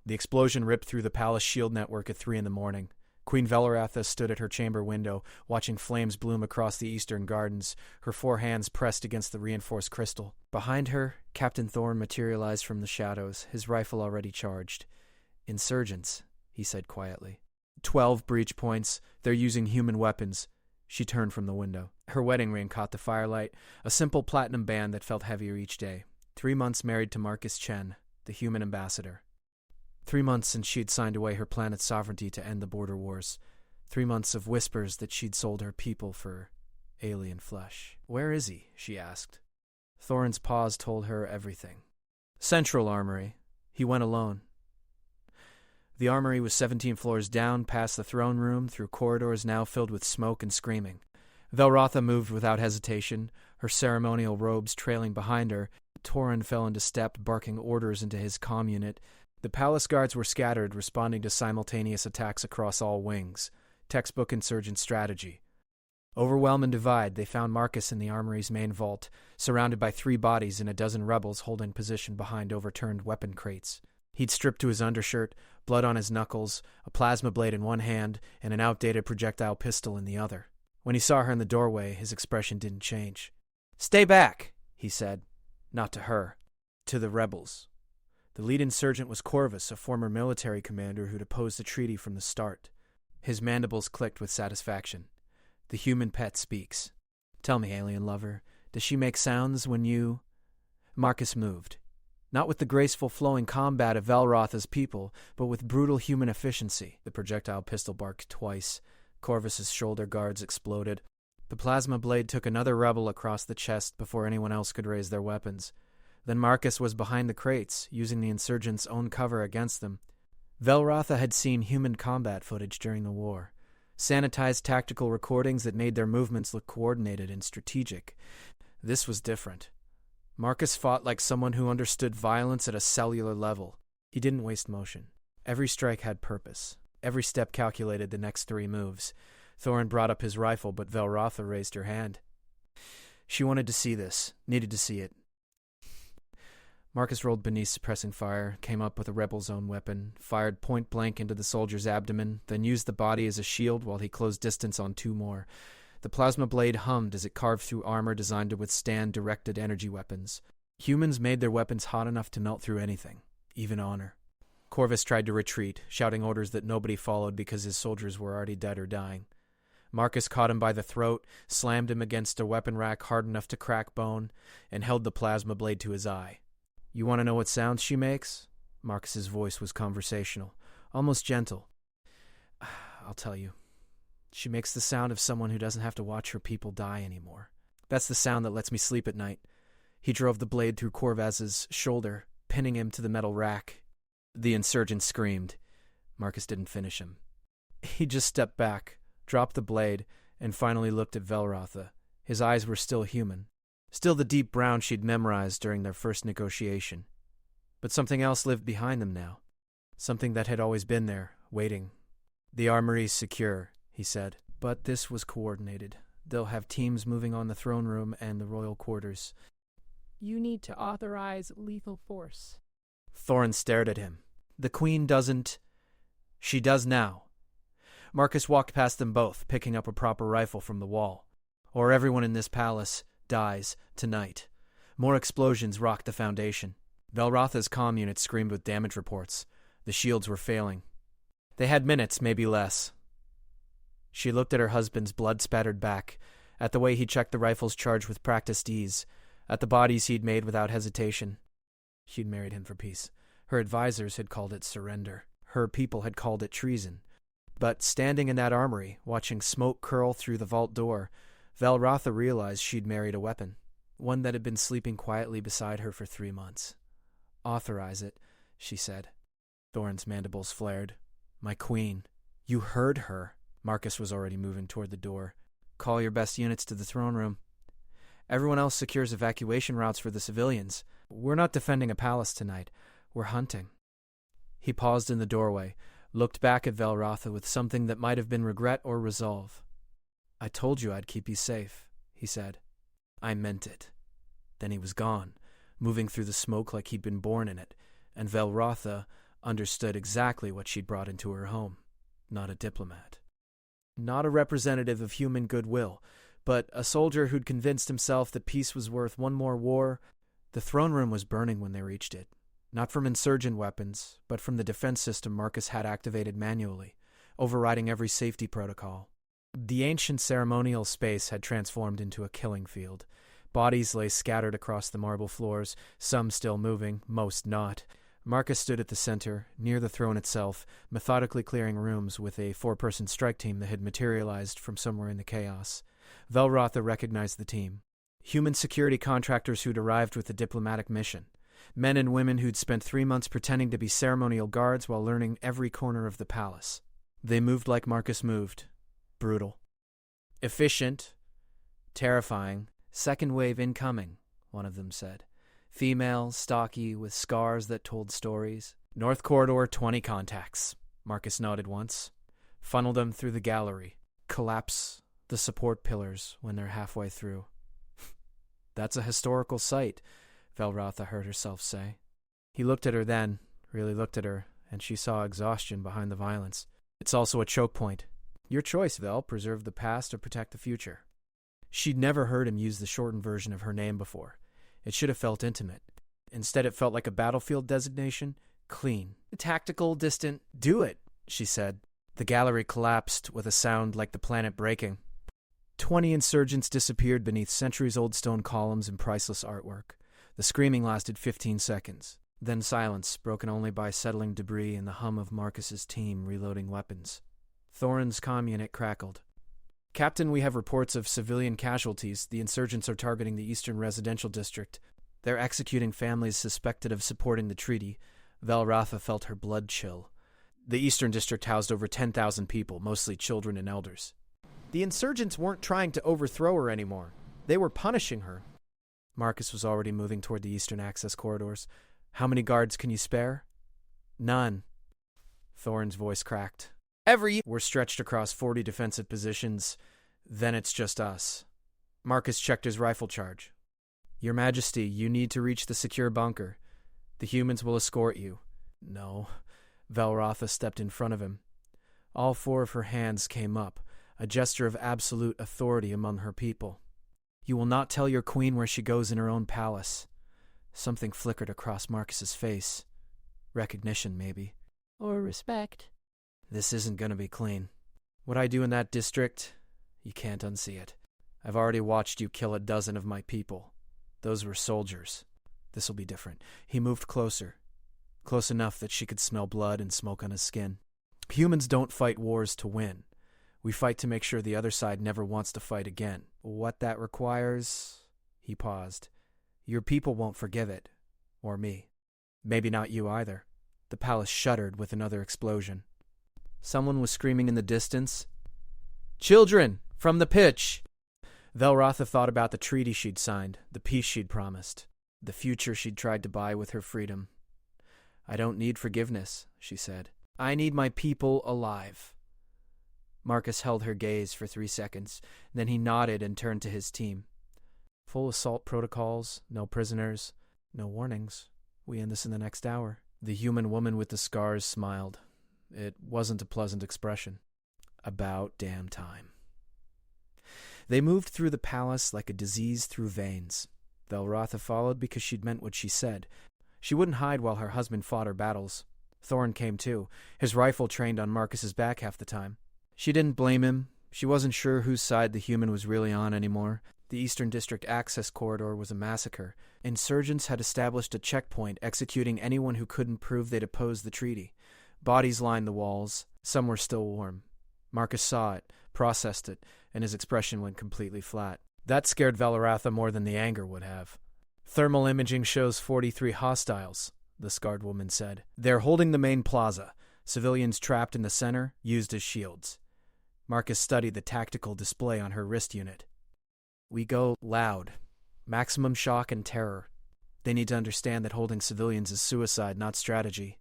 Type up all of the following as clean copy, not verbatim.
The explosion ripped through the palace shield network at 3 a.m. Queen Velaratha stood at her chamber window, watching flames bloom across the eastern gardens, her 4 hands pressed against the reinforced crystal. Behind her, Captain Thorne materialized from the shadows, his rifle already charged. "Insurgents," he said quietly. 12 breach points. They're using human weapons. She turned from the window. Her wedding ring caught the firelight, a simple platinum band that felt heavier each day. 3 months married to Marcus Chen, the human ambassador. 3 months since she'd signed away her planet's sovereignty to end the border wars. 3 months of whispers that she'd sold her people for alien flesh. "Where is he?" she asked. Thorin's pause told her everything. Central Armory. He went alone. The armory was 17 floors down, past the throne room, through corridors now filled with smoke and screaming. Velrotha moved without hesitation, her ceremonial robes trailing behind her. Torin fell into step, barking orders into his comm unit. The palace guards were scattered, responding to simultaneous attacks across all wings. Textbook insurgent strategy. Overwhelm and divide, they found Marcus in the armory's main vault, surrounded by 3 bodies and a dozen rebels holding position behind overturned weapon crates. He'd stripped to his undershirt, blood on his knuckles, a plasma blade in one hand, and an outdated projectile pistol in the other. When he saw her in the doorway, his expression didn't change. "Stay back," he said. Not to her. To the rebels. The lead insurgent was Corvus, a former military commander who'd opposed the treaty from the start. His mandibles clicked with satisfaction. The human pet speaks. "Tell me, alien lover, does she make sounds when you—" Marcus moved. Not with the graceful flowing combat of Velrotha's people, but with brutal human efficiency. The projectile pistol barked twice. Corvus's shoulder guards exploded. The plasma blade took another rebel across the chest before anyone else could raise their weapons. Then Marcus was behind the crates, using the insurgents' own cover against them. Velrotha had seen human combat footage during the war. Sanitized tactical recordings that made their movements look coordinated and strategic. This was different. Marcus fought like someone who understood violence at a cellular level. He didn't waste motion. Every strike had purpose. Every step calculated the next 3 moves. Thorin brought up his rifle, but Velrotha raised her hand. She wanted to see this, needed to see it. Marcus rolled beneath suppressing fire, came up with a rebel's own weapon, fired point blank into the soldier's abdomen, then used the body as a shield while he closed distance on 2 more. The plasma blade hummed as it carved through armor designed to withstand directed energy weapons. Humans made their weapons hot enough to melt through anything, even honor. Corvus tried to retreat, shouting orders that nobody followed because his soldiers were already dead or dying. Marcus caught him by the throat, slammed him against a weapon rack hard enough to crack bone, and held the plasma blade to his eye. "You want to know what sounds she makes?" Marcus's voice was conversational, almost gentle. "I'll tell you. She makes the sound of someone who doesn't have to watch her people die anymore. That's the sound that lets me sleep at night." He drove the blade through Corvus's shoulder, pinning him to the metal rack. The insurgent screamed. Marcus didn't finish him. He just stepped back, dropped the blade, and finally looked at Velrotha. His eyes were still human. Still the deep brown she'd memorized during their first negotiation. But something else lived behind them now. Something that had always been there, waiting. "The armory's secure," he said. "But this was coordinated. They'll have teams moving on the throne room and the royal quarters." "You need to authorize lethal force." Thorin stared at him. "The Queen doesn't—" "She does now." Marcus walked past them both, picking up a proper rifle from the wall. "Or everyone in this palace dies tonight." More explosions rocked the foundation. Velrotha's comm unit screamed with damage reports. The shields were failing. They had minutes, maybe less. She looked at her husband's blood-spattered back, at the way he checked the rifle's charge with practiced ease, at the bodies he'd made without hesitation. She'd married him for peace. Her advisors had called it surrender. Her people had called it treason. But standing in that armory, watching smoke curl through the vault door, Velrotha realized she'd married a weapon, one that had been sleeping quietly beside her for 3 months. "Authorize it," she said. Thorin's mandibles flared. "My queen." "You heard her." Marcus was already moving toward the door. "Call your best units to the throne room. Everyone else secures evacuation routes for the civilians. We're not defending a palace tonight. We're hunting." He paused in the doorway, looked back at Velrotha with something that might have been regret or resolve. "I told you I'd keep you safe," he said. "I meant it." Then he was gone, moving through the smoke like he'd been born in it, and Velrotha, understood exactly what she'd brought into her home. Not a diplomat. Not a representative of human goodwill, but a soldier who'd convinced himself that peace was worth one more war. The throne room was burning when they reached it. Not from insurgent weapons, but from the defense system Marcus had activated manually, overriding every safety protocol. The ancient ceremonial space had transformed into a killing field. Bodies lay scattered across the marble floors, some still moving, most not. Marcus stood at the center, near the throne itself, methodically clearing rooms with a 4-person strike team that had materialized from somewhere in the chaos. Velrotha recognized the team. Human security contractors who'd arrived with a diplomatic mission. Men and women who'd spent 3 months pretending to be ceremonial guards while learning every corner of the palace. They moved like Marcus moved. Brutal. Efficient. Terrifying. Second wave incoming, one of them said. Female, stocky, with scars that told stories. North Corridor, 20 contacts. Marcus nodded once. Funnel them through the gallery. Collapse the support pillars when they're halfway through. That's a historical site, Velrotha heard herself say. He looked at her then, really looked at her, and she saw exhaustion behind the violence. It's also a choke point. Your choice, Vel. Preserve the past or protect the future. She'd never heard him use the shortened version of her name before. It should have felt intimate. Instead, it felt like a battlefield designation. Clean. Tactical, distant. Do it, she said. The gallery collapsed with a sound like the planet breaking. 20 insurgents disappeared beneath centuries-old stone columns and priceless artwork. The screaming lasted 15 seconds. Then silence, broken only by settling debris and the hum of Marcus's team reloading weapons. Thorin's comm unit crackled. Captain, we have reports of civilian casualties. The insurgents are targeting the Eastern Residential District. They're executing families suspected of supporting the treaty. Velrotha felt her blood chill. The Eastern District housed over 10,000 people, mostly children and elders. The insurgents weren't trying to overthrow her anymore. They were punishing her. Marcus was already moving toward the Eastern access corridors. How many guards can you spare? None. Thorin's voice cracked. We're stretched across 40 defensive positions. Then it's just us. Marcus checked his rifle charge. Your Majesty, you need to reach the secure bunker. The humans will escort you. No. Velrotha stepped in front of him. All 4 of her hands came up, a gesture of absolute authority among her people. You will not tell your queen where she goes in her own palace. Something flickered across Marcus's face. Recognition, maybe. Or respect. This isn't going to be clean. What I do in that district, you can't unsee it. I've already watched you kill a dozen of my people. Those were soldiers. This'll be different. He moved closer. Close enough that she could smell blood and smoke on his skin. Humans don't fight wars to win. We fight to make sure the other side never wants to fight again. What that requires... He paused. Your people won't forgive it. Or me. Maybe not you either. The palace shuddered with another explosion. Someone was screaming in the distance. Children! From the pitch! Velrotha thought about the treaty she'd signed, the peace she'd promised, the future she'd tried to buy with her freedom. I don't need forgiveness, she said. I need my people alive. Marcus held her gaze for 3 seconds. Then he nodded and turned to his team. Full assault protocols, no prisoners, no warnings. We end this in the next hour. The human woman with the scars smiled. It wasn't a pleasant expression. About damn time. They moved through the palace like a disease through veins. Velrotha followed because she'd meant what she said. She wouldn't hide while her husband fought her battles. Thorin came too, his rifle trained on Marcus's back half the time. She didn't blame him. She wasn't sure whose side the human was really on anymore. The Eastern District access corridor was a massacre. Insurgents had established a checkpoint, executing anyone who couldn't prove they'd opposed the treaty. Bodies lined the walls. Some were still warm. Marcus saw it, processed it, and his expression went completely flat. That scared Velrotha more than the anger would have. Thermal imaging shows 43 hostiles, the scarred woman said. They're holding the main plaza. Civilians trapped in the center, used as shields. Marcus studied the tactical display on her wrist unit. We go loud. Maximum shock and terror. They need to understand that holding civilians is suicide, not strategy.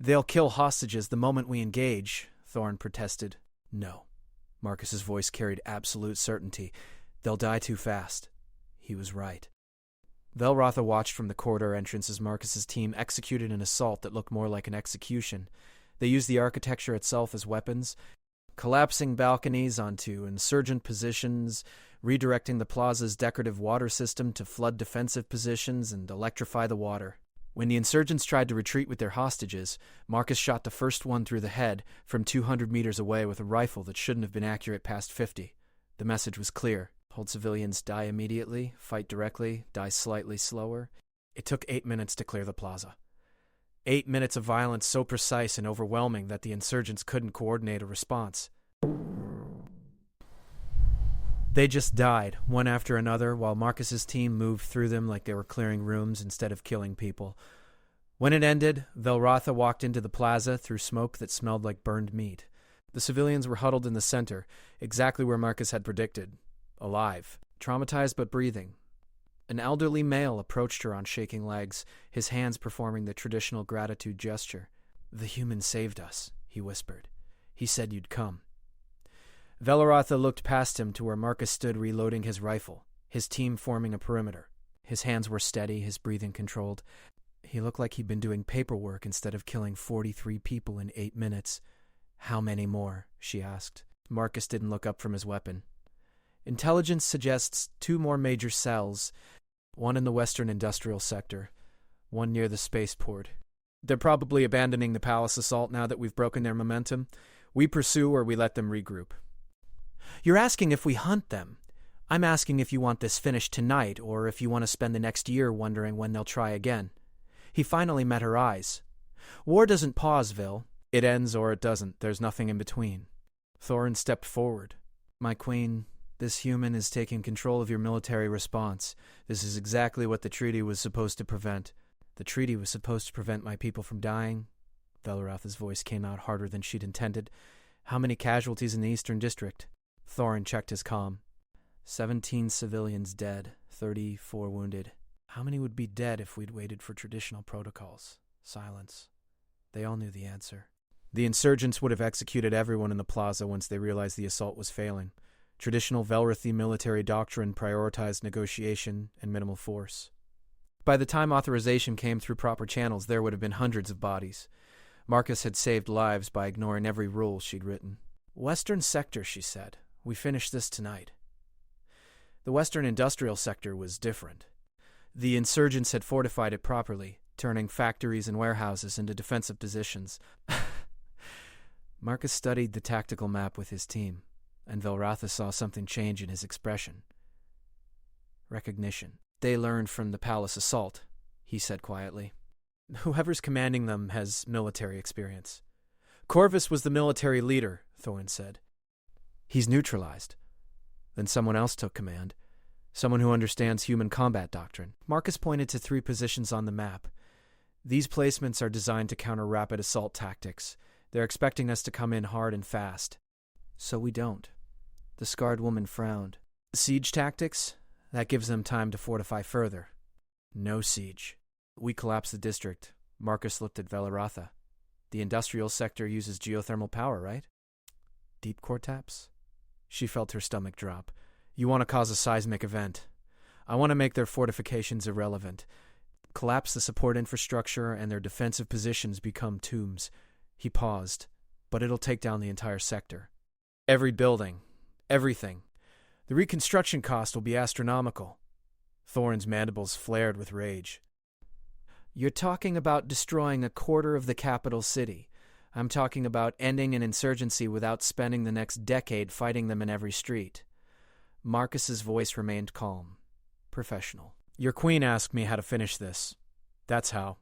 They'll kill hostages the moment we engage, Thorin protested. No. Marcus's voice carried absolute certainty. They'll die too fast. He was right. Velrotha watched from the corridor entrance as Marcus's team executed an assault that looked more like an execution. They used the architecture itself as weapons, collapsing balconies onto insurgent positions, redirecting the plaza's decorative water system to flood defensive positions and electrify the water. When the insurgents tried to retreat with their hostages, Marcus shot the first one through the head from 200 meters away with a rifle that shouldn't have been accurate past 50. The message was clear. Hold civilians, die immediately, fight directly, die slightly slower. It took 8 minutes to clear the plaza. 8 minutes of violence so precise and overwhelming that the insurgents couldn't coordinate a response. They just died, one after another, while Marcus's team moved through them like they were clearing rooms instead of killing people. When it ended, Velrotha walked into the plaza through smoke that smelled like burned meat. The civilians were huddled in the center, exactly where Marcus had predicted. Alive, traumatized but breathing. An elderly male approached her on shaking legs, his hands performing the traditional gratitude gesture. "The human saved us," he whispered. "He said you'd come." Velrotha looked past him to where Marcus stood reloading his rifle, his team forming a perimeter. His hands were steady, his breathing controlled. He looked like he'd been doing paperwork instead of killing 43 people in 8 minutes. "How many more?" she asked. Marcus didn't look up from his weapon. "Intelligence suggests 2 more major cells, one in the western industrial sector, one near the spaceport. They're probably abandoning the palace assault now that we've broken their momentum. We pursue or we let them regroup." "You're asking if we hunt them. I'm asking if you want this finished tonight or if you want to spend the next year wondering when they'll try again." He finally met her eyes. "War doesn't pause, Vil. It ends or it doesn't. There's nothing in between." Thorin stepped forward. "My queen, this human is taking control of your military response. This is exactly what the treaty was supposed to prevent." "The treaty was supposed to prevent my people from dying?" Velrotha's voice came out harder than she'd intended. "How many casualties in the Eastern District?" Thorin checked his comm. 17 civilians dead, 34 wounded. How many would be dead if we'd waited for traditional protocols? Silence. They all knew the answer. The insurgents would have executed everyone in the plaza once they realized the assault was failing. Traditional Velrathi military doctrine prioritized negotiation and minimal force. By the time authorization came through proper channels, there would have been hundreds of bodies. Marcus had saved lives by ignoring every rule she'd written. "Western sector," she said. "We finish this tonight." The western industrial sector was different. The insurgents had fortified it properly, turning factories and warehouses into defensive positions. Marcus studied the tactical map with his team, and Velrotha saw something change in his expression. Recognition. "They learned from the palace assault," he said quietly. "Whoever's commanding them has military experience." "Corvus was the military leader," Thorin said. "He's neutralized." Then someone else took command. Someone who understands human combat doctrine. Marcus pointed to 3 positions on the map. "These placements are designed to counter rapid assault tactics. They're expecting us to come in hard and fast. So we don't." The scarred woman frowned. "Siege tactics? That gives them time to fortify further." "No siege. We collapse the district." Marcus looked at Velrotha. "The industrial sector uses geothermal power, right?" "Deep core taps?" She felt her stomach drop. "You want to cause a seismic event. I want to make their fortifications irrelevant. Collapse the support infrastructure and their defensive positions become tombs." He paused. "But it'll take down the entire sector. Every building. Everything. The reconstruction cost will be astronomical." Thorin's mandibles flared with rage. "You're talking about destroying a quarter of the capital city. I'm talking about ending an insurgency without spending the next decade fighting them in every street." Marcus's voice remained calm, professional. "Your queen asked me how to finish this. That's how."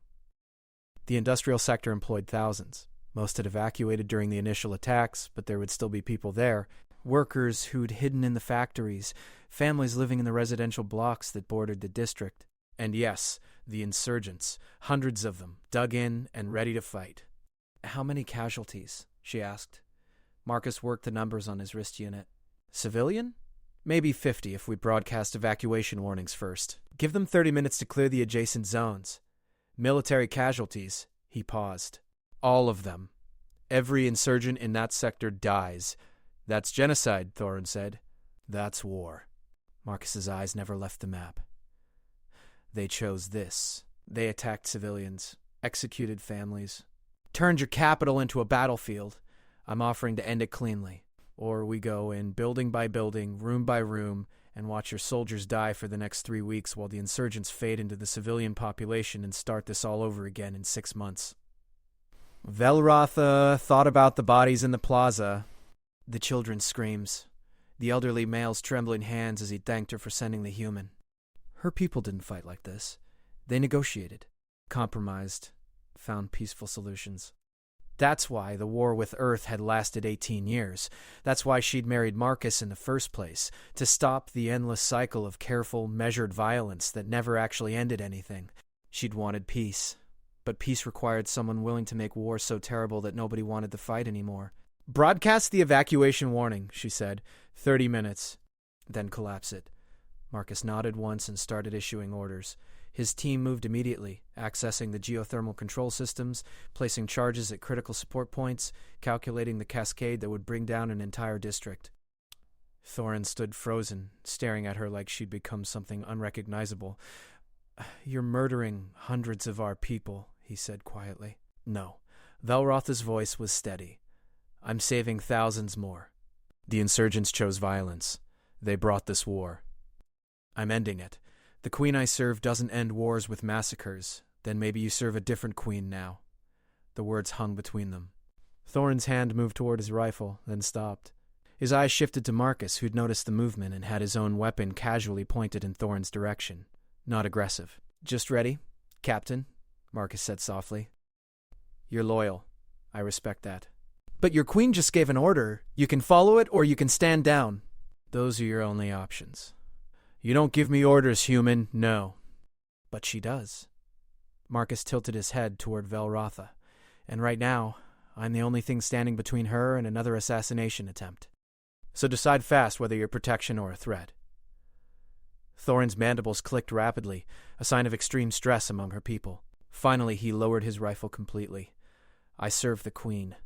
The industrial sector employed thousands. Most had evacuated during the initial attacks, but there would still be people there. Workers who'd hidden in the factories, families living in the residential blocks that bordered the district. And yes, the insurgents, hundreds of them, dug in and ready to fight. "How many casualties?" she asked. Marcus worked the numbers on his wrist unit. "Civilian? Maybe 50 if we broadcast evacuation warnings first. Give them 30 minutes to clear the adjacent zones. Military casualties." He paused. "All of them. Every insurgent in that sector dies. That's genocide," Thorin said. "That's war." Marcus's eyes never left the map. They chose this. They attacked civilians, executed families, turned your capital into a battlefield. I'm offering to end it cleanly. Or we go in building by building, room by room, and watch your soldiers die for the next 3 weeks while the insurgents fade into the civilian population and start this all over again in 6 months. Velrotha thought about the bodies in the plaza. The children's screams. The elderly male's trembling hands as he thanked her for sending the human. Her people didn't fight like this. They negotiated, compromised, found peaceful solutions. That's why the war with Earth had lasted 18 years. That's why she'd married Marcus in the first place, to stop the endless cycle of careful, measured violence that never actually ended anything. She'd wanted peace, but peace required someone willing to make war so terrible that nobody wanted to fight anymore. Broadcast the evacuation warning, she said. 30 minutes. Then collapse it. Marcus nodded once and started issuing orders. His team moved immediately, accessing the geothermal control systems, placing charges at critical support points, calculating the cascade that would bring down an entire district. Thorin stood frozen, staring at her like she'd become something unrecognizable. You're murdering hundreds of our people, he said quietly. No. Velrotha's voice was steady. I'm saving thousands more. The insurgents chose violence. They brought this war. I'm ending it. The queen I serve doesn't end wars with massacres. Then maybe you serve a different queen now. The words hung between them. Thorin's hand moved toward his rifle, then stopped. His eyes shifted to Marcus, who'd noticed the movement and had his own weapon casually pointed in Thorin's direction. Not aggressive. Just ready, Captain, Marcus said softly. You're loyal. I respect that. But your queen just gave an order. You can follow it or you can stand down. Those are your only options. You don't give me orders, human, no. But she does. Marcus tilted his head toward Velrotha, and right now, I'm the only thing standing between her and another assassination attempt. So decide fast whether you're protection or a threat. Thorin's mandibles clicked rapidly, a sign of extreme stress among her people. Finally, he lowered his rifle completely. I serve the queen,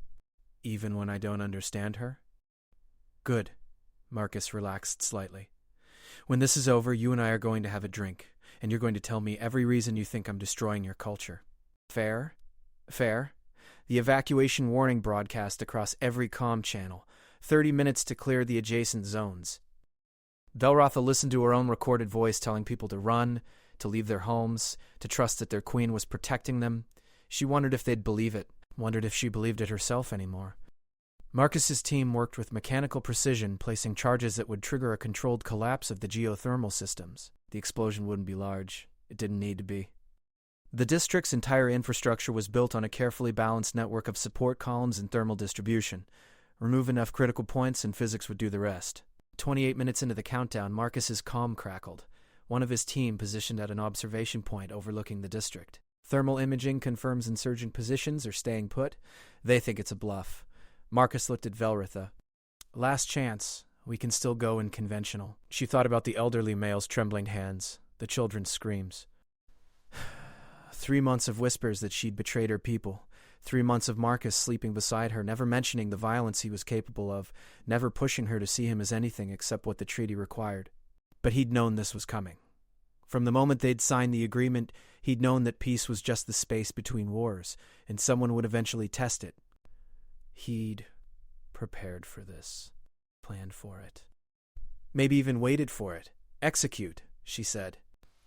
even when I don't understand her. Good. Marcus relaxed slightly. When this is over, you and I are going to have a drink, and you're going to tell me every reason you think I'm destroying your culture. Fair? Fair? The evacuation warning broadcast across every comm channel. 30 minutes to clear the adjacent zones. Velrotha listened to her own recorded voice telling people to run, to leave their homes, to trust that their queen was protecting them. She wondered if they'd believe it, wondered if she believed it herself anymore. Marcus's team worked with mechanical precision, placing charges that would trigger a controlled collapse of the geothermal systems. The explosion wouldn't be large. It didn't need to be. The district's entire infrastructure was built on a carefully balanced network of support columns and thermal distribution. Remove enough critical points and physics would do the rest. 28 minutes into the countdown, Marcus's comm crackled. One of his team positioned at an observation point overlooking the district. Thermal imaging confirms insurgent positions are staying put. They think it's a bluff. Marcus looked at Velrotha. Last chance. We can still go in conventional. She thought about the elderly male's trembling hands, the children's screams. 3 months of whispers that she'd betrayed her people. 3 months of Marcus sleeping beside her, never mentioning the violence he was capable of, never pushing her to see him as anything except what the treaty required. But he'd known this was coming. From the moment they'd signed the agreement, he'd known that peace was just the space between wars, and someone would eventually test it. He'd prepared for this, planned for it. Maybe even waited for it. Execute, she said.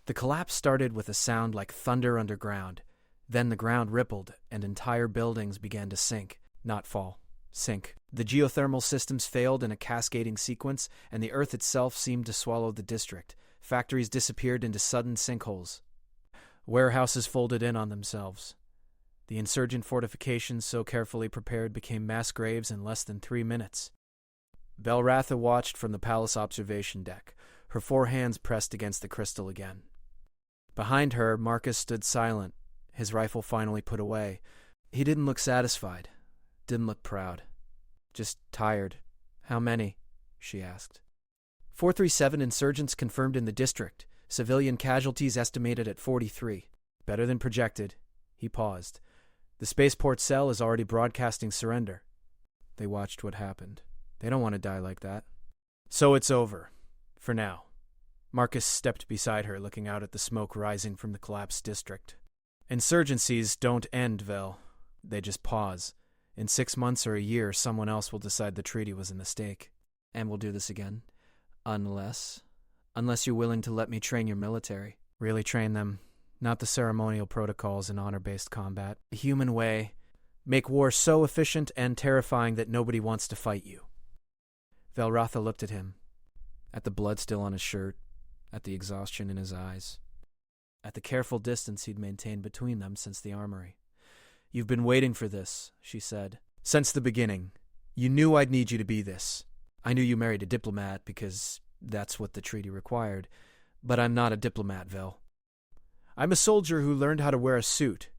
The collapse started with a sound like thunder underground. Then the ground rippled, and entire buildings began to sink, not fall, sink. The geothermal systems failed in a cascading sequence, and the earth itself seemed to swallow the district. Factories disappeared into sudden sinkholes. Warehouses folded in on themselves. The insurgent fortifications so carefully prepared became mass graves in less than 3 minutes. Velrotha watched from the palace observation deck, her 4 hands pressed against the crystal again. Behind her, Marcus stood silent, his rifle finally put away. He didn't look satisfied, didn't look proud. Just tired. How many? She asked. 437 insurgents confirmed in the district, civilian casualties estimated at 43. Better than projected. He paused. The spaceport cell is already broadcasting surrender. They watched what happened. They don't want to die like that. So it's over. For now. Marcus stepped beside her, looking out at the smoke rising from the collapsed district. Insurgencies don't end, Vel. They just pause. In 6 months or a year, someone else will decide the treaty was a mistake. And we'll do this again. Unless you're willing to let me train your military. Really train them. Not the ceremonial protocols and honor-based combat. The human way. Make war so efficient and terrifying that nobody wants to fight you. Velratha looked at him. At the blood still on his shirt. At the exhaustion in his eyes. At the careful distance he'd maintained between them since the armory. You've been waiting for this, she said. Since the beginning. You knew I'd need you to be this. I knew you married a diplomat because that's what the treaty required. But I'm not a diplomat, Vel. I'm a soldier who learned how to wear a suit.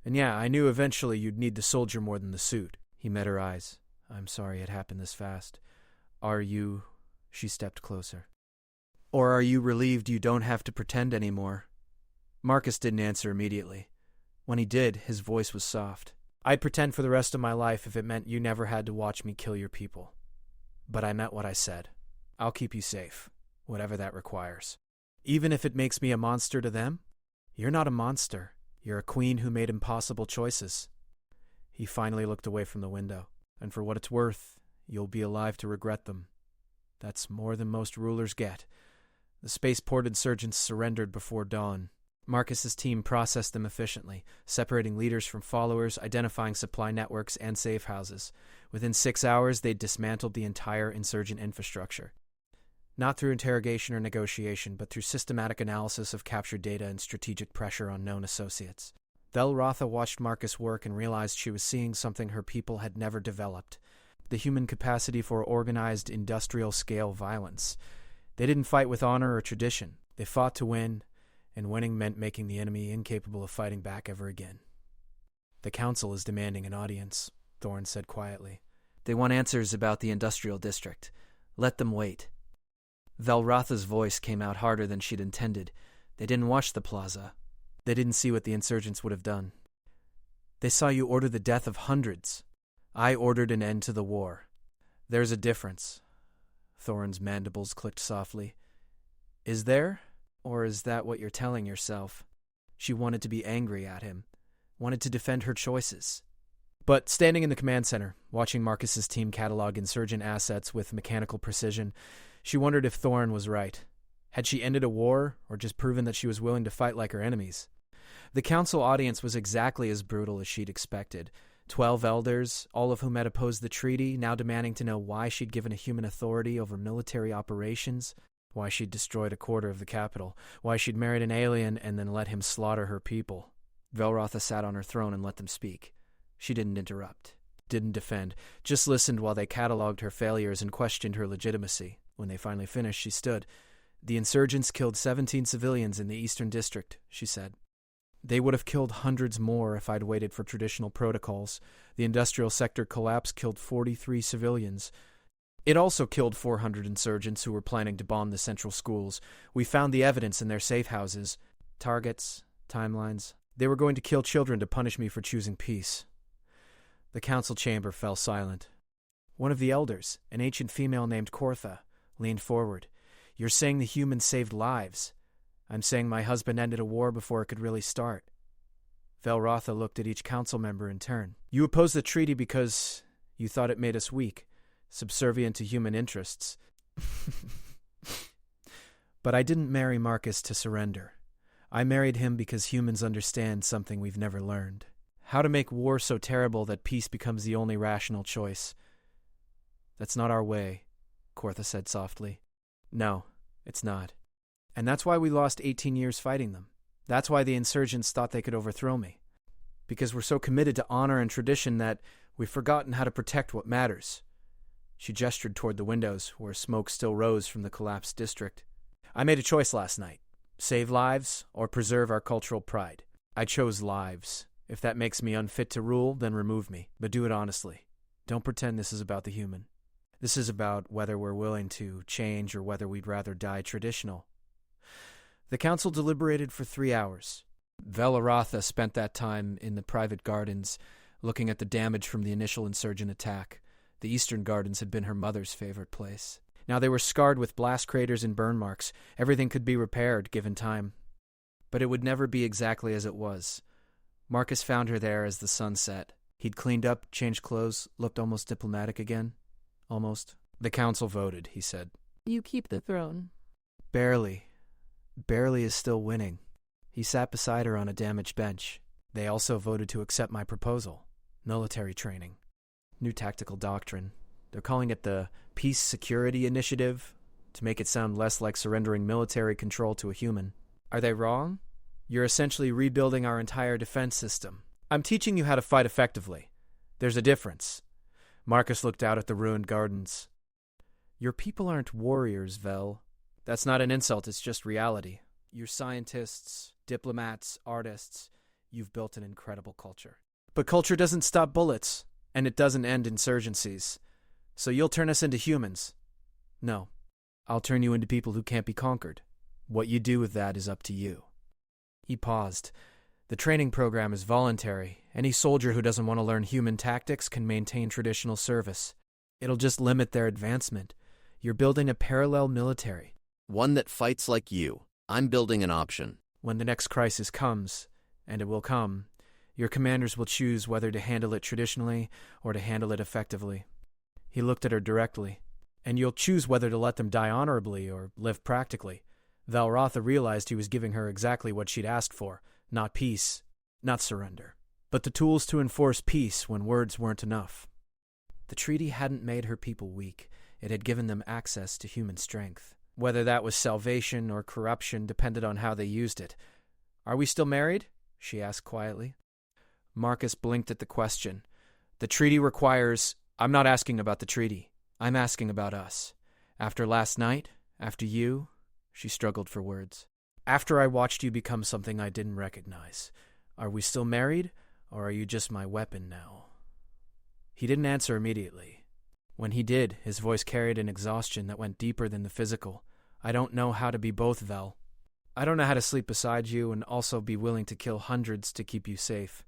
And yeah, I knew eventually you'd need the soldier more than the suit. He met her eyes. I'm sorry it happened this fast. Are you... She stepped closer. Or are you relieved you don't have to pretend anymore? Marcus didn't answer immediately. When he did, his voice was soft. I'd pretend for the rest of my life if it meant you never had to watch me kill your people. But I meant what I said. I'll keep you safe, whatever that requires. Even if it makes me a monster to them? You're not a monster. You're a queen who made impossible choices. He finally looked away from the window. And for what it's worth, you'll be alive to regret them. That's more than most rulers get. The spaceport insurgents surrendered before dawn. Marcus's team processed them efficiently, separating leaders from followers, identifying supply networks and safe houses. Within 6 hours, they'd dismantled the entire insurgent infrastructure. Not through interrogation or negotiation, but through systematic analysis of captured data and strategic pressure on known associates. Velratha watched Marcus work and realized she was seeing something her people had never developed. The human capacity for organized, industrial-scale violence. They didn't fight with honor or tradition. They fought to win, and winning meant making the enemy incapable of fighting back ever again. The council is demanding an audience, Thorne said quietly. They want answers about the industrial district. Let them wait. Velratha's voice came out harder than she'd intended. They didn't watch the plaza. They didn't see what the insurgents would have done. They saw you order the death of hundreds. I ordered an end to the war. There's a difference. Thorne's mandibles clicked softly. Is there? Or is that what you're telling yourself? She wanted to be angry at him. Wanted to defend her choices. But standing in the command center, watching Marcus's team catalog insurgent assets with mechanical precision, she wondered if Thorne was right. Had she ended a war, or just proven that she was willing to fight like her enemies? The council audience was exactly as brutal as she'd expected. 12 elders, all of whom had opposed the treaty, now demanding to know why she'd given a human authority over military operations, why she'd destroyed a quarter of the capital, why she'd married an alien and then let him slaughter her people. Velratha sat on her throne and let them speak. She didn't interrupt, didn't defend, just listened while they cataloged her failures and questioned her legitimacy. When they finally finished, she stood. The insurgents killed 17 civilians in the Eastern District, she said. They would have killed hundreds more if I'd waited for traditional protocols. The industrial sector collapse killed 43 civilians. It also killed 400 insurgents who were planning to bomb the central schools. We found the evidence in their safe houses. Targets, timelines. They were going to kill children to punish me for choosing peace. The council chamber fell silent. One of the elders, an ancient female named Kortha, leaned forward. You're saying the humans saved lives. I'm saying my husband ended a war before it could really start. Velratha looked at each council member in turn. You opposed the treaty because you thought it made us weak, subservient to human interests. But I didn't marry Marcus to surrender. I married him because humans understand something we've never learned. How to make war so terrible that peace becomes the only rational choice. That's not our way, Kortha said softly. No, it's not. And that's why we lost 18 years fighting them. That's why the insurgents thought they could overthrow me. Because we're so committed to honor and tradition that we've forgotten how to protect what matters. She gestured toward the windows, where smoke still rose from the collapsed district. I made a choice last night. Save lives or preserve our cultural pride. I chose lives. If that makes me unfit to rule, then remove me. But do it honestly. Don't pretend this is about the human. This is about whether we're willing to change or whether we'd rather die traditional. The council deliberated for 3 hours. Velratha spent that time in the private gardens, looking at the damage from the initial insurgent attack. The Eastern Gardens had been her mother's favorite place. Now they were scarred with blast craters and burn marks. Everything could be repaired, given time. But it would never be exactly as it was. Marcus found her there as the sun set. He'd cleaned up, changed clothes, looked almost diplomatic again. Almost. The council voted, he said. You keep the throne. Barely. Barely is still winning. He sat beside her on a damaged bench. They also voted to accept my proposal. Military training. New tactical doctrine. They're calling it the Peace Security Initiative, to make it sound less like surrendering military control to a human. Are they wrong? You're essentially rebuilding our entire defense system. I'm teaching you how to fight effectively. There's a difference. Marcus looked out at the ruined gardens. Your people aren't warriors, Vel. That's not an insult, it's just reality. You're scientists, diplomats, artists. You've built an incredible culture. But culture doesn't stop bullets, and it doesn't end insurgencies. So you'll turn us into humans. No, I'll turn you into people who can't be conquered. What you do with that is up to you. He paused. The training program is voluntary. Any soldier who doesn't want to learn human tactics can maintain traditional service. It'll just limit their advancement. You're building a parallel military. One that fights like you. I'm building an option. When the next crisis comes, and it will come, your commanders will choose whether to handle it traditionally or to handle it effectively. He looked at her directly. And you'll choose whether to let them die honorably or live practically. Valrotha realized he was giving her exactly what she'd asked for. Not peace, not surrender, but the tools to enforce peace when words weren't enough. The treaty hadn't made her people weak. It had given them access to human strength. Whether that was salvation or corruption depended on how they used it. Are we still married? She asked quietly. Marcus blinked at the question. The treaty requires... I'm not asking about the treaty. I'm asking about us. After last night, after you... She struggled for words. After I watched you become something I didn't recognize. Are we still married, or are you just my weapon now? He didn't answer immediately. When he did, his voice carried an exhaustion that went deeper than the physical. I don't know how to be both, Vel. I don't know how to sleep beside you and also be willing to kill hundreds to keep you safe.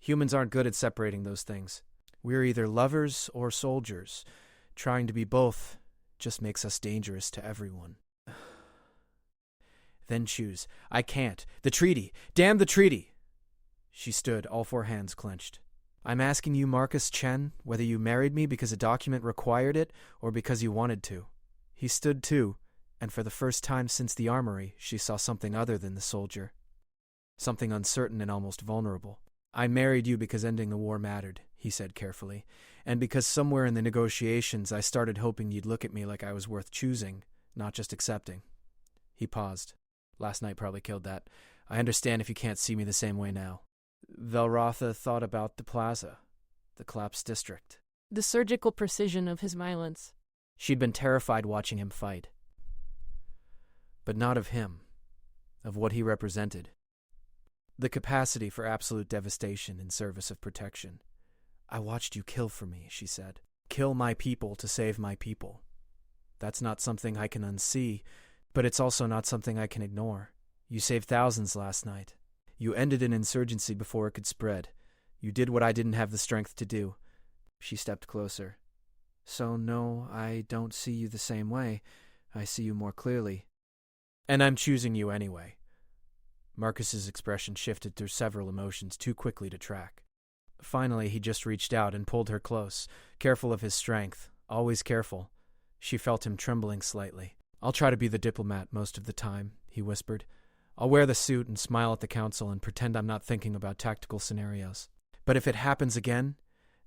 Humans aren't good at separating those things. We're either lovers or soldiers. Trying to be both just makes us dangerous to everyone. Then choose. I can't. The treaty. Damn the treaty. She stood, all four hands clenched. I'm asking you, Marcus Chen, whether you married me because a document required it or because you wanted to. He stood too, and for the first time since the armory, she saw something other than the soldier. Something uncertain and almost vulnerable. I married you because ending the war mattered, he said carefully, and because somewhere in the negotiations I started hoping you'd look at me like I was worth choosing, not just accepting. He paused. Last night probably killed that. I understand if you can't see me the same way now. Valrotha thought about the plaza, the collapsed district. The surgical precision of his violence. She'd been terrified watching him fight. But not of him, of what he represented. The capacity for absolute devastation in service of protection. I watched you kill for me, she said. Kill my people to save my people. That's not something I can unsee, but it's also not something I can ignore. You saved thousands last night. You ended an insurgency before it could spread. You did what I didn't have the strength to do. She stepped closer. So no, I don't see you the same way. I see you more clearly. And I'm choosing you anyway. Marcus's expression shifted through several emotions too quickly to track. Finally, he just reached out and pulled her close, careful of his strength, always careful. She felt him trembling slightly. I'll try to be the diplomat most of the time, he whispered. I'll wear the suit and smile at the council and pretend I'm not thinking about tactical scenarios. But if it happens again,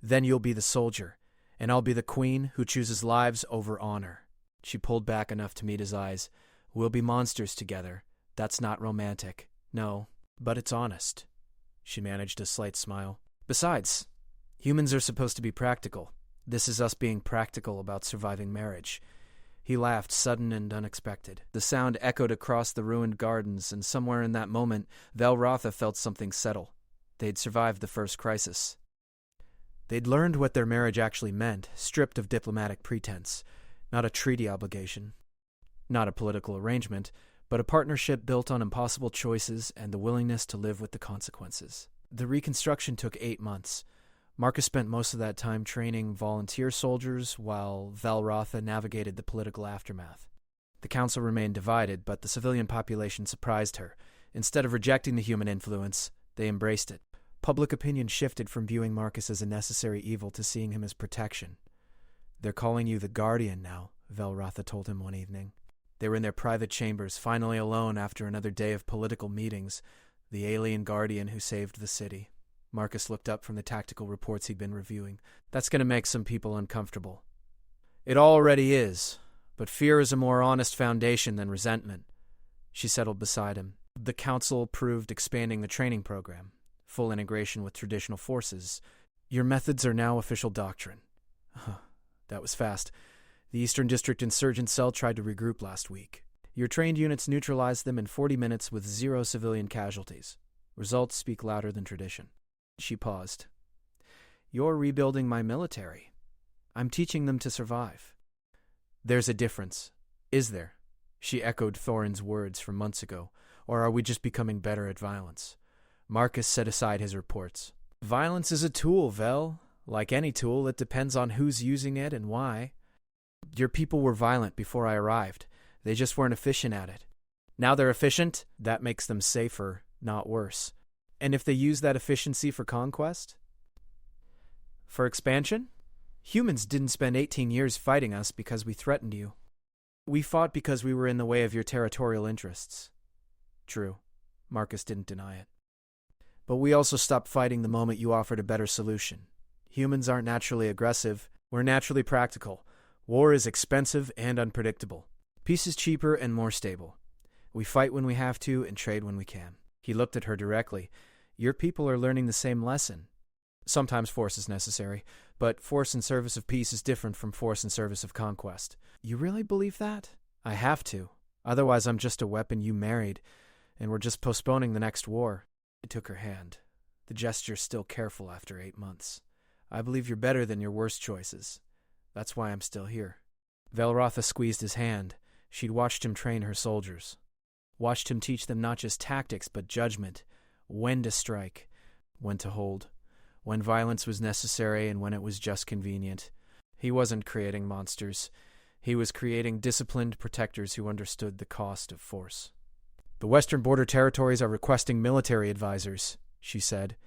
then you'll be the soldier, and I'll be the queen who chooses lives over honor. She pulled back enough to meet his eyes. We'll be monsters together. That's not romantic. No, but it's honest. She managed a slight smile. Besides, humans are supposed to be practical. This is us being practical about surviving marriage. He laughed, sudden and unexpected. The sound echoed across the ruined gardens, and somewhere in that moment, Valrotha felt something settle. They'd survived the first crisis. They'd learned what their marriage actually meant, stripped of diplomatic pretense. Not a treaty obligation. Not a political arrangement, but a partnership built on impossible choices and the willingness to live with the consequences. The reconstruction took 8 months. Marcus spent most of that time training volunteer soldiers while Valrotha navigated the political aftermath. The council remained divided, but the civilian population surprised her. Instead of rejecting the human influence, they embraced it. Public opinion shifted from viewing Marcus as a necessary evil to seeing him as protection. "They're calling you the Guardian now," Valrotha told him one evening. They were in their private chambers, finally alone after another day of political meetings, the alien Guardian who saved the city. Marcus looked up from the tactical reports he'd been reviewing. "That's going to make some people uncomfortable." "It already is, but fear is a more honest foundation than resentment." She settled beside him. "The council approved expanding the training program, full integration with traditional forces. Your methods are now official doctrine." That was fast. "The Eastern District Insurgent Cell tried to regroup last week. Your trained units neutralized them in 40 minutes with 0 civilian casualties. Results speak louder than tradition." She paused. "You're rebuilding my military. I'm teaching them to survive." "There's a difference. Is there?" She echoed Thorin's words from months ago. "Or are we just becoming better at violence?" Marcus set aside his reports. "Violence is a tool, Vel. Like any tool, it depends on who's using it and why. Your people were violent before I arrived. They just weren't efficient at it. Now they're efficient. That makes them safer, not worse. And if they use that efficiency for conquest? For expansion? Humans didn't spend 18 years fighting us because we threatened you. We fought because we were in the way of your territorial interests." True. Marcus didn't deny it. "But we also stopped fighting the moment you offered a better solution. Humans aren't naturally aggressive. We're naturally practical. War is expensive and unpredictable. Peace is cheaper and more stable. We fight when we have to and trade when we can." He looked at her directly. "Your people are learning the same lesson. Sometimes force is necessary, but force in service of peace is different from force in service of conquest." "You really believe that?" "I have to. Otherwise I'm just a weapon you married, and we're just postponing the next war." He took her hand, the gesture still careful after 8 months. "I believe you're better than your worst choices. That's why I'm still here." Valrotha squeezed his hand. She'd watched him train her soldiers. Watched him teach them not just tactics, but judgment. When to strike, when to hold, when violence was necessary and when it was just convenient. He wasn't creating monsters. He was creating disciplined protectors who understood the cost of force. "The Western Border Territories are requesting military advisors," she said.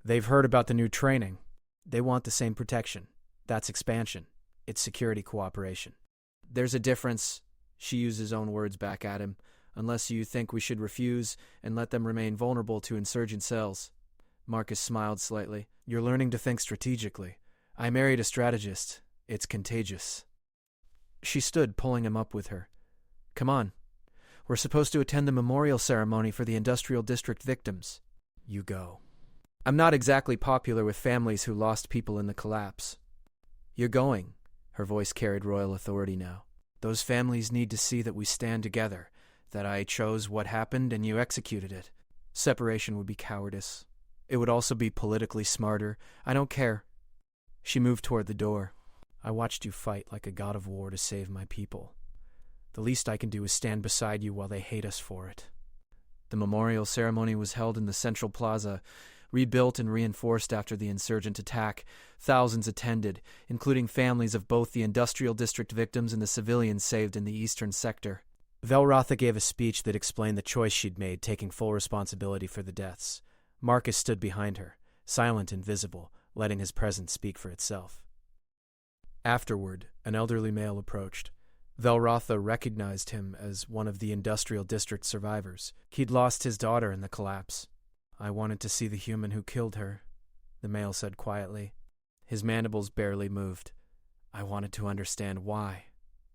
"They've heard about the new training. They want the same protection. That's expansion. It's security cooperation." "There's a difference," she used his own words back at him, "unless you think we should refuse and let them remain vulnerable to insurgent cells." Marcus smiled slightly. "You're learning to think strategically. I married a strategist. It's contagious." She stood, pulling him up with her. "Come on. We're supposed to attend the memorial ceremony for the industrial district victims." "You go." "I'm not exactly popular with families who lost people in the collapse." "You're going." Her voice carried royal authority now. "Those families need to see that we stand together, that I chose what happened and you executed it. Separation would be cowardice. It would also be politically smarter. I don't care." She moved toward the door. "I watched you fight like a god of war to save my people. The least I can do is stand beside you while they hate us for it." The memorial ceremony was held in the central plaza, rebuilt and reinforced after the insurgent attack. Thousands attended, including families of both the industrial district victims and the civilians saved in the eastern sector. Valrotha gave a speech that explained the choice she'd made, taking full responsibility for the deaths. Marcus stood behind her, silent and visible, letting his presence speak for itself. Afterward, an elderly male approached. Valrotha recognized him as one of the industrial district survivors. He'd lost his daughter in the collapse. "I wanted to see the human who killed her," the male said quietly. His mandibles barely moved. "I wanted to understand why."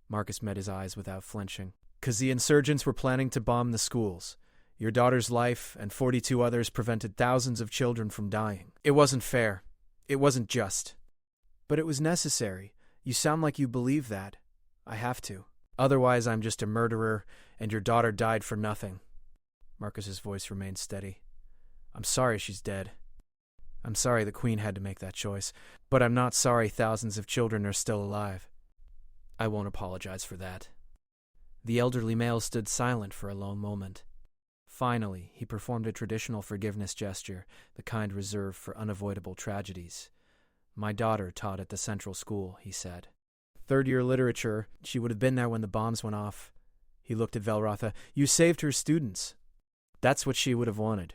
Marcus met his eyes without flinching. "'Cause the insurgents were planning to bomb the schools. Your daughter's life and 42 others prevented thousands of children from dying. It wasn't fair. It wasn't just. But it was necessary. You sound like you believe that. I have to. Otherwise, I'm just a murderer, and your daughter died for nothing." Marcus's voice remained steady. "I'm sorry she's dead. I'm sorry the Queen had to make that choice, but I'm not sorry thousands of children are still alive. I won't apologize for that." The elderly male stood silent for a long moment. Finally, he performed a traditional forgiveness gesture, the kind reserved for unavoidable tragedies. My daughter taught at the central school, he said. Third-year literature. She would have been there when the bombs went off. He looked at Velrotha. You saved her students. That's what she would have wanted.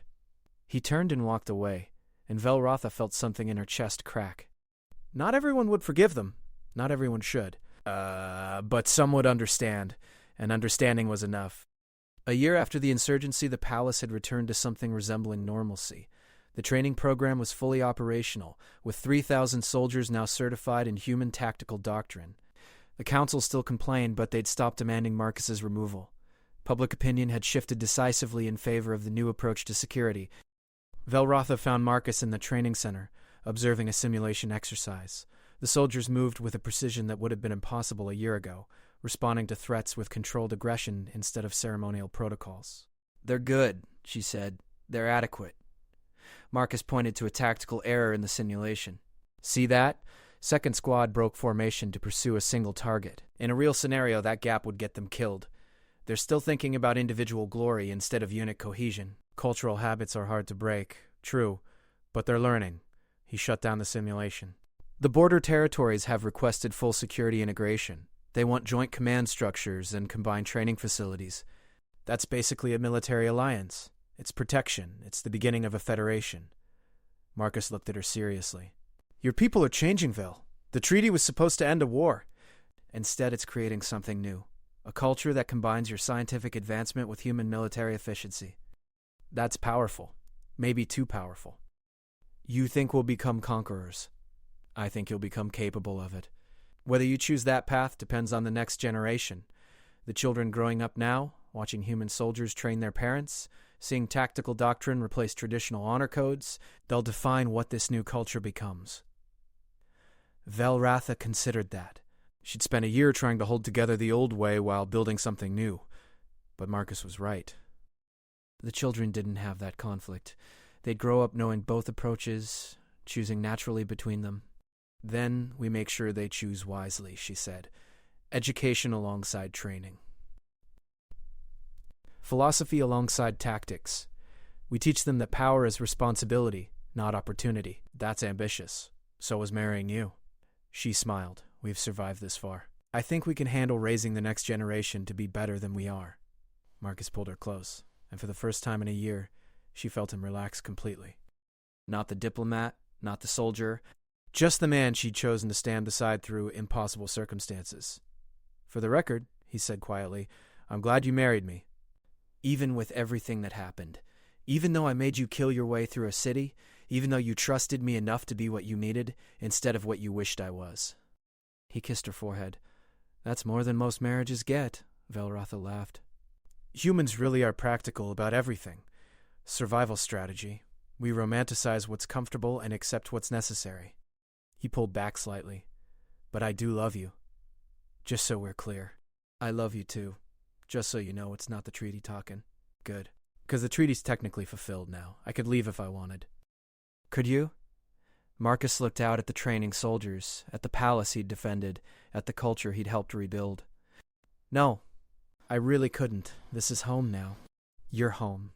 He turned and walked away, and Velrotha felt something in her chest crack. Not everyone would forgive them. Not everyone should. But some would understand, and understanding was enough. A year after the insurgency, the palace had returned to something resembling normalcy. The training program was fully operational, with 3,000 soldiers now certified in human tactical doctrine. The council still complained, but they'd stopped demanding Marcus's removal. Public opinion had shifted decisively in favor of the new approach to security. Velrotha found Marcus in the training center, observing a simulation exercise. The soldiers moved with a precision that would have been impossible a year ago, responding to threats with controlled aggression instead of ceremonial protocols. They're good, she said. They're adequate. Marcus pointed to a tactical error in the simulation. See that? Second squad broke formation to pursue a single target. In a real scenario, that gap would get them killed. They're still thinking about individual glory instead of unit cohesion. Cultural habits are hard to break, true, but they're learning. He shut down the simulation. The border territories have requested full security integration. They want joint command structures and combined training facilities. That's basically a military alliance. It's protection. It's the beginning of a federation. Marcus looked at her seriously. Your people are changing, Vel. The treaty was supposed to end a war. Instead, it's creating something new. A culture that combines your scientific advancement with human military efficiency. That's powerful. Maybe too powerful. You think we'll become conquerors. I think you'll become capable of it. Whether you choose that path depends on the next generation. The children growing up now, watching human soldiers train their parents, seeing tactical doctrine replace traditional honor codes, they'll define what this new culture becomes. Velrotha considered that. She'd spent a year trying to hold together the old way while building something new. But Marcus was right. The children didn't have that conflict. They'd grow up knowing both approaches, choosing naturally between them. Then we make sure they choose wisely, she said. Education alongside training. Philosophy alongside tactics. We teach them that power is responsibility, not opportunity. That's ambitious. So is marrying you. She smiled. We've survived this far. I think we can handle raising the next generation to be better than we are. Marcus pulled her close, and for the first time in a year, she felt him relax completely. Not the diplomat, not the soldier, just the man she'd chosen to stand beside through impossible circumstances. For the record, he said quietly, I'm glad you married me. Even with everything that happened, even though I made you kill your way through a city, even though you trusted me enough to be what you needed instead of what you wished I was. He kissed her forehead. That's more than most marriages get, Velrotha laughed. Humans really are practical about everything. Survival strategy. We romanticize what's comfortable and accept what's necessary. He pulled back slightly. But I do love you. Just so we're clear. I love you too. Just so you know it's not the treaty talking. Good. Because the treaty's technically fulfilled now. I could leave if I wanted. Could you? Marcus looked out at the training soldiers, at the palace he'd defended, at the culture he'd helped rebuild. No, I really couldn't. This is home now. You're home.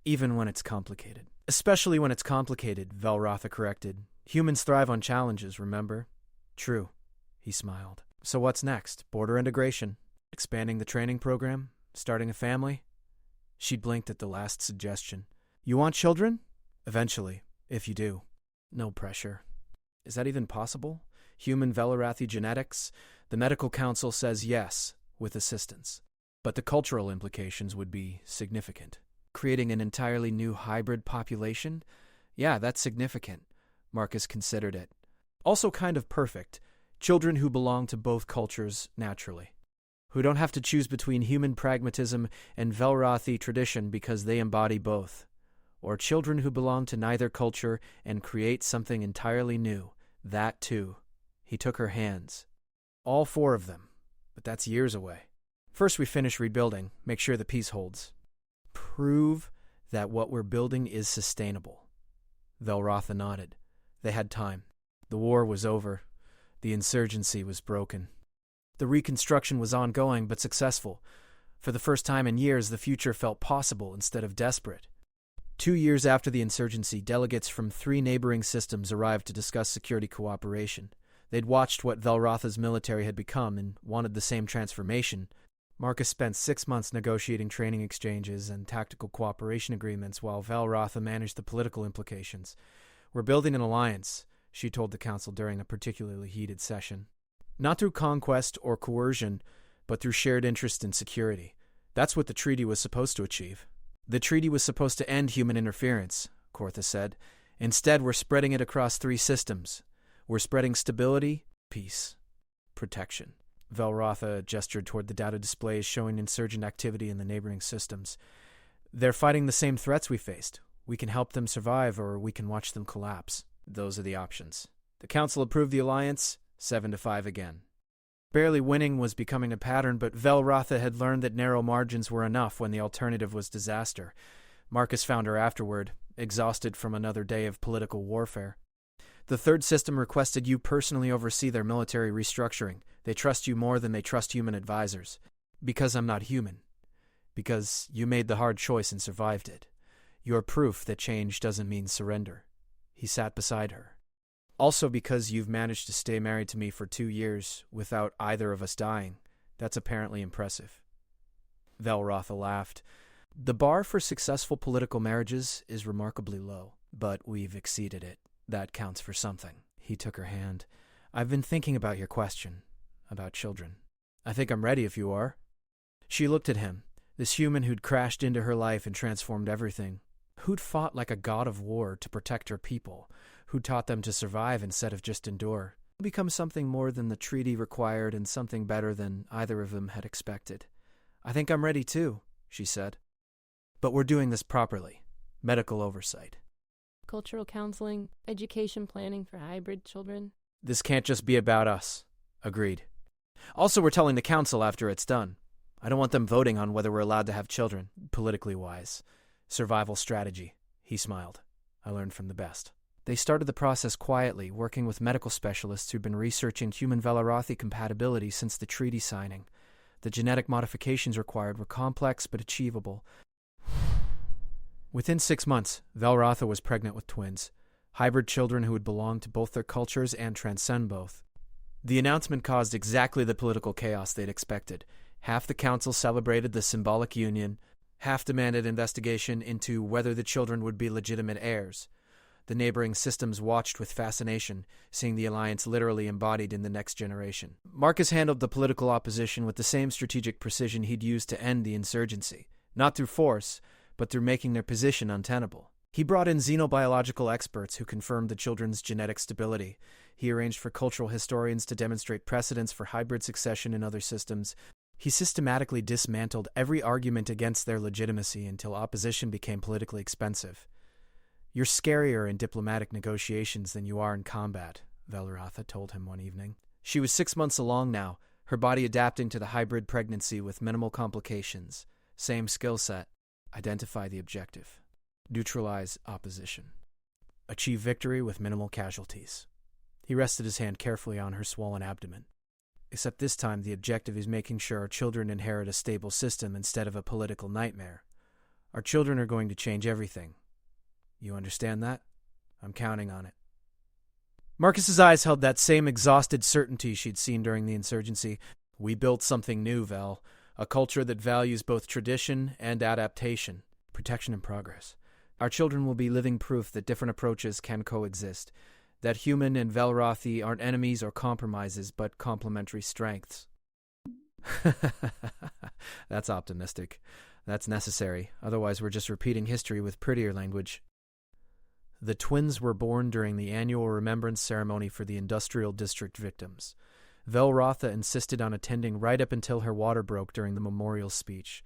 Even when it's complicated. Especially when it's complicated, Velrotha corrected. Humans thrive on challenges, remember? True. He smiled. So what's next? Border integration? Expanding the training program? Starting a family? She blinked at the last suggestion. You want children? Eventually, if you do. No pressure. Is that even possible? Human Velrathi genetics? The medical council says yes, with assistance. But the cultural implications would be significant. Creating an entirely new hybrid population? Yeah, that's significant. Marcus considered it. Also kind of perfect. Children who belong to both cultures naturally. Who don't have to choose between human pragmatism and Velrathi tradition because they embody both. Or children who belong to neither culture and create something entirely new. That too. He took her hands. All 4 of them. But that's years away. First we finish rebuilding, make sure the peace holds. Prove that what we're building is sustainable. Velrotha nodded. They had time. The war was over. The insurgency was broken. The reconstruction was ongoing but successful. For the first time in years, the future felt possible instead of desperate. 2 years after the insurgency, delegates from 3 neighboring systems arrived to discuss security cooperation. They'd watched what Velrotha's military had become and wanted the same transformation. Marcus spent 6 months negotiating training exchanges and tactical cooperation agreements while Velrotha managed the political implications. "We're building an alliance," she told the council during a particularly heated session. "Not through conquest or coercion, but through shared interest in security. That's what the treaty was supposed to achieve." "The treaty was supposed to end human interference," Kortha said. "Instead, we're spreading it across 3 systems. We're spreading stability, peace, protection." Velrotha gestured toward the data displays showing insurgent activity in the neighboring systems. "They're fighting the same threats we faced. We can help them survive, or we can watch them collapse. Those are the options." The council approved the alliance, 7-5 again. Barely winning was becoming a pattern, but Velrotha had learned that narrow margins were enough when the alternative was disaster. Marcus found her afterward, exhausted from another day of political warfare. "The 3rd system requested you personally oversee their military restructuring. They trust you more than they trust human advisors. Because I'm not human. Because you made the hard choice and survived it. You're proof that change doesn't mean surrender." He sat beside her. "Also because you've managed to stay married to me for 2 years without either of us dying. That's apparently impressive." Velrotha laughed. "The bar for successful political marriages is remarkably low, but we've exceeded it. That counts for something." He took her hand. "I've been thinking about your question, about children. I think I'm ready if you are." She looked at him, this human who'd crashed into her life and transformed everything, who'd fought like a god of war to protect her people, who taught them to survive instead of just endure, become something more than the treaty required and something better than either of them had expected. "I think I'm ready too," she said. "But we're doing this properly. Medical oversight. Cultural counseling, education planning for hybrid children." This can't just be about us." "Agreed. Also, we're telling the council after it's done. I don't want them voting on whether we're allowed to have children, politically wise. Survival strategy." He smiled. "I learned from the best." They started the process quietly, working with medical specialists who'd been researching human Velrotha compatibility since the treaty signing. The genetic modifications required were complex but achievable. Within 6 months, Velrotha was pregnant with twins, hybrid children who would belong to both their cultures and transcend both. The announcement caused exactly the political chaos they'd expected. Half the council celebrated the symbolic union, half demanded investigation into whether the children would be legitimate heirs. The neighboring systems watched with fascination, seeing the alliance literally embodied in the next generation. Marcus handled the political opposition with the same strategic precision he'd used to end the insurgency, not through force, but through making their position untenable. He brought in xenobiological experts who confirmed the children's genetic stability. He arranged for cultural historians to demonstrate precedents for hybrid succession in other systems. He systematically dismantled every argument against their legitimacy until opposition became politically expensive. "You're scarier in diplomatic negotiations than you are in combat," Velrotha told him one evening. She was 6 months along now, her body adapting to the hybrid pregnancy with minimal complications. Same skill set. Identify the objective. Neutralize opposition. Achieve victory with minimal casualties. He rested his hand carefully on her swollen abdomen. "Except this time the objective is making sure our children inherit a stable system instead of a political nightmare. Our children are going to change everything. You understand that? I'm counting on it." Marcus's eyes held that same exhausted certainty she'd seen during the insurgency. "We built something new, Vel. A culture that values both tradition and adaptation, protection and progress. Our children will be living proof that different approaches can coexist, that human and Velrotha aren't enemies or compromises, but complementary strengths." That's optimistic. That's necessary. Otherwise, we're just repeating history with prettier language. The twins were born during the annual remembrance ceremony for the industrial district victims. Velrotha insisted on attending right up until her water broke during the memorial speech.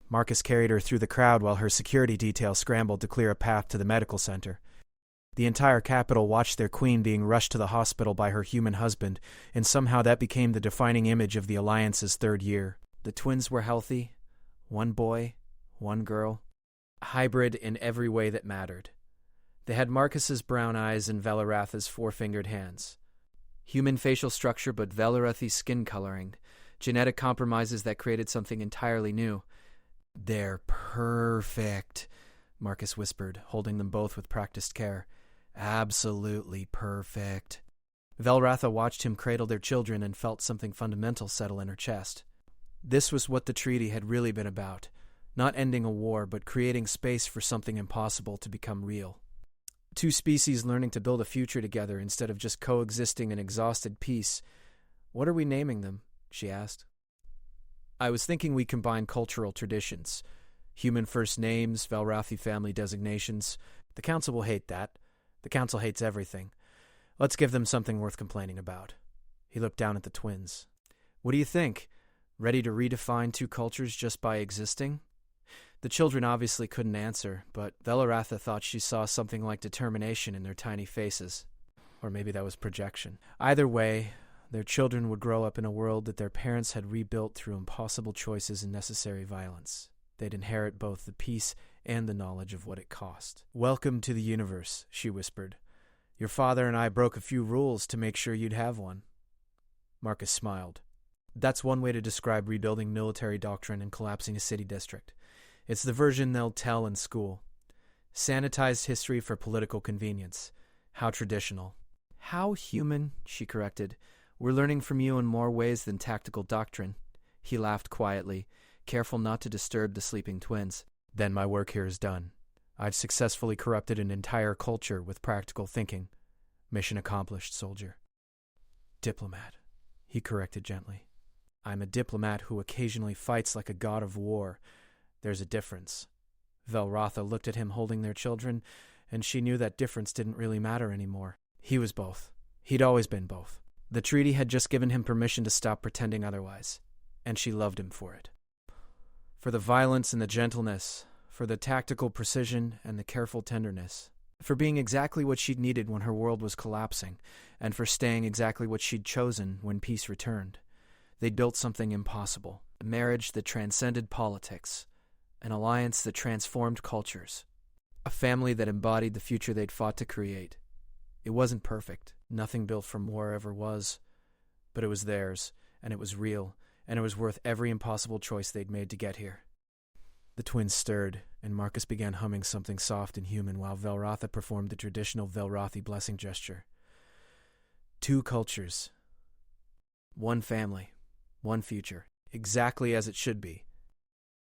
Marcus carried her through the crowd while her security detail scrambled to clear a path to the medical center. The entire capital watched their queen being rushed to the hospital by her human husband, and somehow that became the defining image of the alliance's 3rd year. The twins were healthy. 1 boy, 1 girl. Hybrid in every way that mattered. They had Marcus's brown eyes and Velrotha's 4-fingered hands. Human facial structure but Velrotha's skin coloring. Genetic compromises that created something entirely new. "They're perfect," Marcus whispered, holding them both with practiced care. Absolutely perfect. Velratha watched him cradle their children and felt something fundamental settle in her chest. This was what the treaty had really been about. Not ending a war, but creating space for something impossible to become real. Two species learning to build a future together instead of just coexisting in exhausted peace. What are we naming them? She asked. I was thinking we combine cultural traditions. Human first names, Velrathi family designations. The Council will hate that. The Council hates everything. Let's give them something worth complaining about. He looked down at the twins. What do you think? Ready to redefine two cultures just by existing? The children obviously couldn't answer, but Velaratha thought she saw something like determination in their tiny faces. Or maybe that was projection. Either way, their children would grow up in a world that their parents had rebuilt through impossible choices and necessary violence. They'd inherit both the peace and the knowledge of what it cost. Welcome to the universe, she whispered. Your father and I broke a few rules to make sure you'd have one. Marcus smiled. That's one way to describe rebuilding military doctrine and collapsing a city district. It's the version they'll tell in school. Sanitized history for political convenience. How traditional. How human, she corrected. We're learning from you in more ways than tactical doctrine. He laughed quietly, careful not to disturb the sleeping twins. Then my work here is done. I've successfully corrupted an entire culture with practical thinking. Mission accomplished, soldier. Diplomat, he corrected gently. I'm a diplomat who occasionally fights like a god of war. There's a difference. Velratha looked at him holding their children, and she knew that difference didn't really matter anymore. He was both. He'd always been both. The treaty had just given him permission to stop pretending otherwise, and she loved him for it. For the violence and the gentleness, for the tactical precision and the careful tenderness, for being exactly what she'd needed when her world was collapsing, and for staying exactly what she'd chosen when peace returned. They'd built something impossible, a marriage that transcended politics, an alliance that transformed cultures, a family that embodied the future they'd fought to create. It wasn't perfect. Nothing built from war ever was. But it was theirs, and it was real, and it was worth every impossible choice they'd made to get here. The twins stirred, and Marcus began humming something soft and human while Velratha performed the traditional Velrathi blessing gesture. Two cultures. One family. One future. Exactly as it should be.